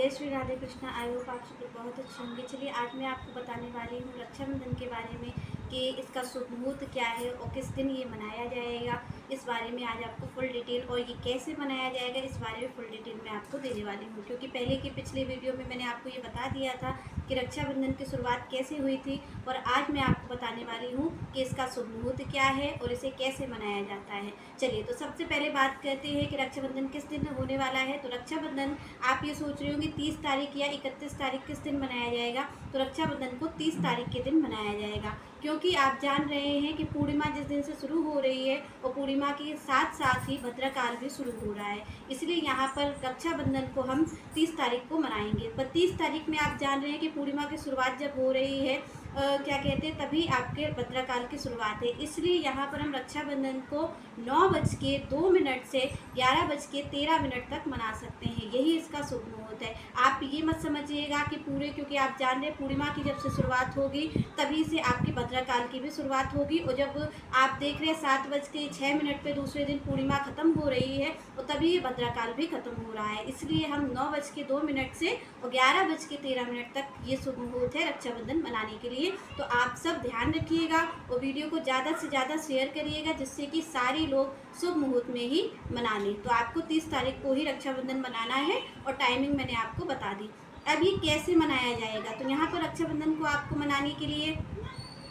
जय Shri Radhe Krishna. I hope आप सब लोग बहुत अच्छे होंगे। चलिए आज मैं आपको बताने वाली हूँ रक्षाबंधन के बारे में कि इसका शुभ मुहूर्त क्या है और किस दिन ये मनाया जाएगा। इस बारे में आज आपको फुल डिटेल और ये कैसे मनाया जाएगा इस बारे में फुल डिटेल मैं आपको देने वाली हूँ, क्योंकि पहले की पिछले वीडियो में मैंने आपको ये बता दिया था कि रक्षाबंधन की शुरुआत कैसे हुई थी। और आज मैं आपको बताने वाली हूँ कि इसका शुभ मुहूर्त क्या है और इसे कैसे मनाया जाता है। चलिए तो सबसे पहले बात करते हैं कि रक्षाबंधन किस दिन होने वाला है। तो रक्षाबंधन आप ये सोच रहे होंगे 30 तारीख या 31 तारीख किस दिन मनाया जाएगा। तो रक्षाबंधन को 30 तारीख के दिन मनाया जाएगा, क्योंकि आप जान रहे हैं कि पूर्णिमा जिस दिन से शुरू हो रही है और पूर्णिमा के साथ साथ ही भद्रकाल भी शुरू हो रहा है, इसलिए यहाँ पर रक्षाबंधन को हम 30 तारीख को मनाएंगे। पर 30 तारीख में आप जान रहे हैं कि पूर्णिमा की शुरुआत जब हो रही है क्या कहते हैं, तभी आपके भद्रकाल की शुरुआत है। इसलिए यहाँ पर हम रक्षाबंधन को 9:02 से 11:13 तक मना सकते हैं। यही इसका शुभ मुहूर्त है। आप ये मत समझिएगा कि पूरे, क्योंकि आप जान रहे पूर्णिमा की जब से शुरुआत होगी तभी से आपकी भद्रकाल की भी शुरुआत होगी। और जब आप देख रहे हैं 7:06 पे दूसरे दिन पूर्णिमा खत्म हो रही है और तभी ये भद्रकाल भी खत्म हो रहा है। इसलिए हम 9:02 से और 11:13 तक ये शुभ मुहूर्त है रक्षाबंधन मनाने के लिए। तो आप सब ध्यान रखिएगा और वीडियो को ज़्यादा से ज़्यादा शेयर करिएगा, जिससे कि सारे लोग शुभ मुहूर्त में ही मना लें। तो आपको 30 तारीख को ही रक्षाबंधन मनाना है और टाइमिंग मैंने आपको बता दी। अब ये कैसे मनाया जाएगा, तो यहाँ पर रक्षाबंधन को आपको मनाने के लिए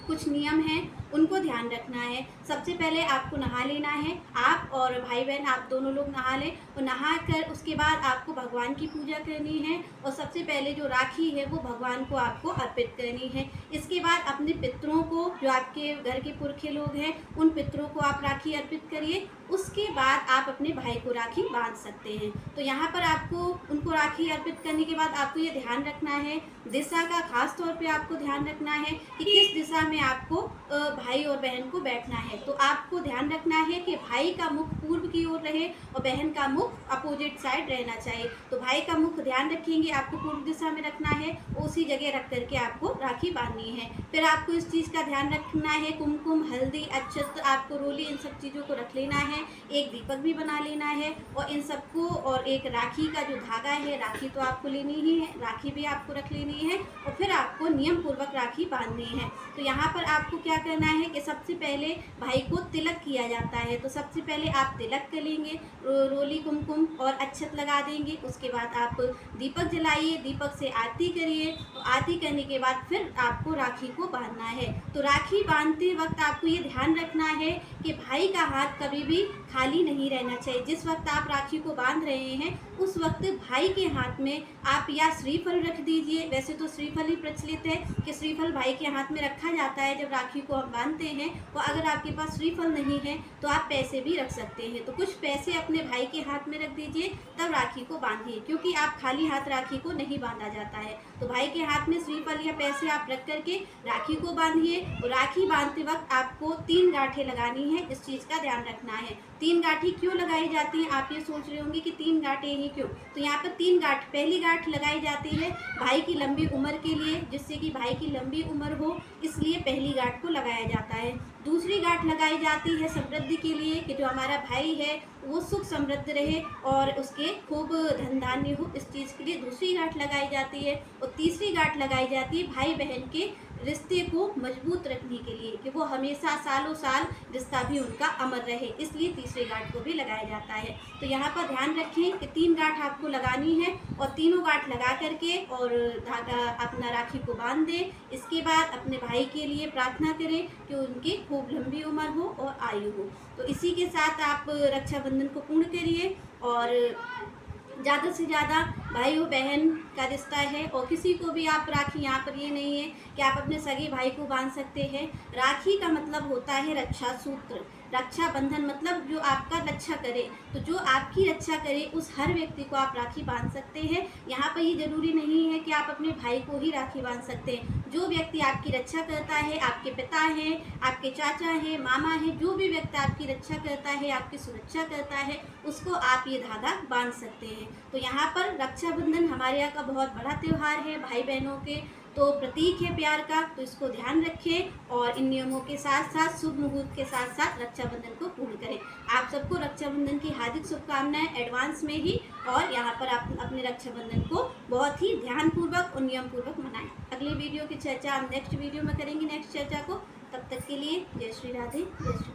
कुछ नियम हैं, उनको ध्यान रखना है। सबसे पहले आपको नहा लेना है। आप और भाई बहन आप दोनों लोग नहा लें और नहा कर उसके बाद आपको भगवान की पूजा करनी है। और सबसे पहले जो राखी है वो भगवान को आपको अर्पित करनी है। इसके बाद अपने पितरों को, जो आपके घर के पुरखे लोग हैं, उन पितरों को आप राखी अर्पित करिए। उसके बाद आप अपने भाई को राखी बांध सकते हैं। तो यहाँ पर आपको उनको राखी अर्पित करने के बाद आपको ये ध्यान रखना है, दिशा का खास तौर पे आपको ध्यान रखना है कि किस दिशा में आपको भाई और बहन को बैठना है। तो आपको ध्यान रखना है कि भाई का मुख पूर्व की ओर रहे और बहन का मुख अपोजिट साइड रहना चाहिए। तो भाई का मुख ध्यान रखेंगे, आपको पूर्व दिशा में रखना है, उसी जगह रख करके आपको राखी बांधनी है। फिर आपको इस चीज़ का ध्यान रखना है, कुमकुम, हल्दी, अक्षत, आपको रोली, इन सब चीज़ों को रख लेना है। एक दीपक भी बना लेना है और इन सबको, और एक राखी का जो धागा है, राखी तो आपको लेनी ही है, राखी भी आपको रख लेनी है और फिर आपको नियम पूर्वक राखी बांधनी है। तो यहाँ पर आपको क्या करना है कि सबसे पहले भाई को तिलक किया जाता है। तो सबसे पहले आप तिलक कर लेंगे, रोली, कुमकुम और अक्षत लगा देंगे। उसके बाद आप दीपक जलाइए, दीपक से आरती करिए और आरती करने के बाद फिर आपको राखी को बांधना है। तो राखी बांधते वक्त आपको ये ध्यान रखना है कि भाई का हाथ कभी भी खाली नहीं रहना चाहिए। जिस वक्त आप राखी को बांध रहे हैं उस वक्त भाई के हाथ में आप या श्रीफल रख दीजिए। वैसे तो श्रीफल ही प्रचलित है कि श्रीफल भाई के हाथ में रखा जाता है जब राखी को हम बांधते हैं। और अगर आपके पास श्रीफल नहीं है तो आप पैसे भी रख सकते हैं। तो कुछ पैसे अपने भाई के हाथ में रख दीजिए, तब राखी को बांधिए, क्योंकि आप खाली हाथ राखी को नहीं बांधा जाता है। तो भाई के हाथ में श्रीफल या पैसे आप रख करके राखी को बांधिए। और राखी बांधते वक्त आपको 3 गांठें लगानी है, इस चीज़ का ध्यान रखना है। 3 गांठें क्यों लगाई जाती हैं, आप ये सोच रहे होंगे कि 3 गांठें ही क्यों। तो यहाँ पर 3 गांठ, पहली गांठ लगाई जाती है भाई की लंबी उम्र के लिए, जिससे कि भाई की लंबी उम्र हो, इसलिए पहली गांठ को लगाया जाता है। दूसरी गांठ लगाई जाती है समृद्धि के लिए, कि जो हमारा भाई है वो सुख समृद्ध रहे और उसके खूब धन धान्य हो, इस चीज़ के लिए दूसरी गांठ लगाई जाती है। और तीसरी गांठ लगाई जाती है भाई बहन के रिश्ते को मजबूत रखने के लिए, कि वो हमेशा सालों साल रिश्ता भी उनका अमर रहे, इसलिए तीसरी गांठ को भी लगाया जाता है। तो यहाँ पर ध्यान रखें कि 3 गांठ आपको लगानी है और तीनों गांठ लगा करके और धागा अपना राखी को बांध दें। इसके बाद अपने भाई के लिए प्रार्थना करें कि उनकी खूब लंबी उम्र हो और आयु हो। तो इसी के साथ आप रक्षाबंधन को पूर्ण करिए। और ज़्यादा से ज़्यादा भाई और बहन का रिश्ता है और किसी को भी आप राखी, यहाँ पर ये नहीं है कि आप अपने सगे भाई को बांध सकते हैं। राखी का मतलब होता है रक्षा सूत्र। रक्षाबंधन मतलब जो आपका रक्षा करे, तो जो आपकी रक्षा करे उस हर व्यक्ति को आप राखी बांध सकते हैं। यहाँ पर ये जरूरी नहीं है कि आप अपने भाई को ही राखी बांध सकते हैं। जो व्यक्ति आपकी रक्षा करता है, आपके पिता हैं, आपके चाचा हैं, मामा हैं, जो भी व्यक्ति आपकी रक्षा करता है, आपकी सुरक्षा करता है, उसको आप ये धागा बांध सकते हैं। तो यहाँ पर रक्षाबंधन हमारे यहाँ का बहुत बड़ा त्यौहार है, भाई बहनों के तो प्रतीक है प्यार का। तो इसको ध्यान रखें और इन नियमों के साथ साथ शुभ मुहूर्त के साथ साथ रक्षाबंधन को पूर्ण करें। आप सबको रक्षाबंधन की हार्दिक शुभकामनाएं एडवांस में ही। और यहाँ पर आप अपने रक्षाबंधन को बहुत ही ध्यानपूर्वक और नियमपूर्वक मनाएं। अगली वीडियो की चर्चा हम नेक्स्ट वीडियो में करेंगे, नेक्स्ट चर्चा को। तब तक के लिए जय श्री राधे, जय श्री